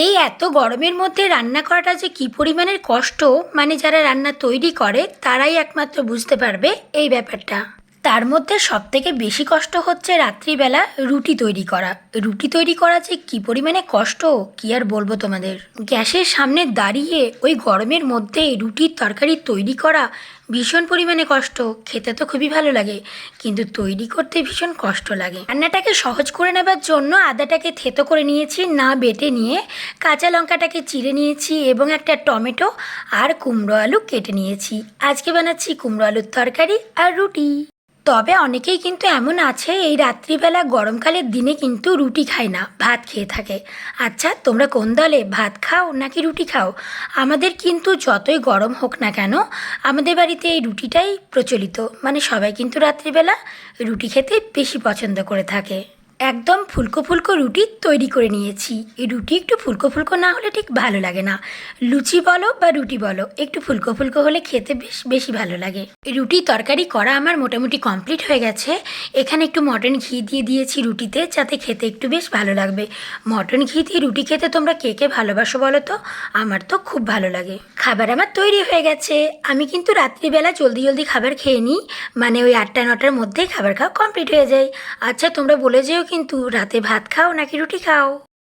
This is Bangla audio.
এই এত গরমের মধ্যে রান্না করাটা যে কী পরিমাণের কষ্ট, মানে যারা রান্না তৈরি করে তারাই একমাত্র বুঝতে পারবে এই ব্যাপারটা। তার মধ্যে সবথেকে বেশি কষ্ট হচ্ছে রাত্রিবেলা রুটি তৈরি করা। রুটি তৈরি করা যে কী পরিমাণে কষ্ট কী আর বলবো তোমাদের। গ্যাসের সামনে দাঁড়িয়ে ওই গরমের মধ্যে রুটির তরকারি তৈরি করা ভীষণ পরিমাণে কষ্ট। খেতে তো খুবই ভালো লাগে, কিন্তু তৈরি করতে ভীষণ কষ্ট লাগে। রান্নাটাকে সহজ করে নেবার জন্য আদাটাকে থেতো করে নিয়েছি, না বেটে নিয়ে কাঁচা লঙ্কাটাকে চিড়ে নিয়েছি এবং একটা টমেটো আর কুমড়ো আলু কেটে নিয়েছি। আজকে বানাচ্ছি কুমড়ো আলুর তরকারি আর রুটি। তবে অনেকেই কিন্তু এমন আছে এই রাত্রিবেলা গরমকালের দিনে কিন্তু রুটি খায় না, ভাত খেয়ে থাকে। আচ্ছা, তোমরা কোন দলে, ভাত খাও নাকি রুটি খাও? আমাদের কিন্তু যতই গরম হোক না কেন, আমাদের বাড়িতে এই রুটিটাই প্রচলিত। মানে সবাই কিন্তু রাত্রিবেলা রুটি খেতে বেশি পছন্দ করে থাকে। একদম ফুলকো ফুলকো রুটি তৈরি করে নিয়েছি। এই রুটি একটু ফুলকো ফুলকো না হলে ঠিক ভালো লাগে না। লুচি বলো বা রুটি বলো, একটু ফুলকো ফুলকো হলে খেতে বেশ বেশি ভালো লাগে। এই রুটি তরকারি করা আমার মোটামুটি কমপ্লিট হয়ে গেছে। এখানে একটু মটন ঘি দিয়ে দিয়েছি রুটিতে, যাতে খেতে একটু বেশ ভালো লাগবে। মটন ঘি দিয়ে রুটি খেতে তোমরা কে কে ভালোবাসো বলো তো? আমার তো খুব ভালো লাগে। খাবার আমার তৈরি হয়ে গেছে। আমি কিন্তু রাত্রিবেলা জলদি জলদি খাবার খেয়ে নিই, মানে ওই 8টা-9টার মধ্যেই খাবার খাওয়া কমপ্লিট হয়ে যায়। আচ্ছা, তোমরা বলে যেও কিন্তু রাতে ভাত খাও নাকি রুটি খাও।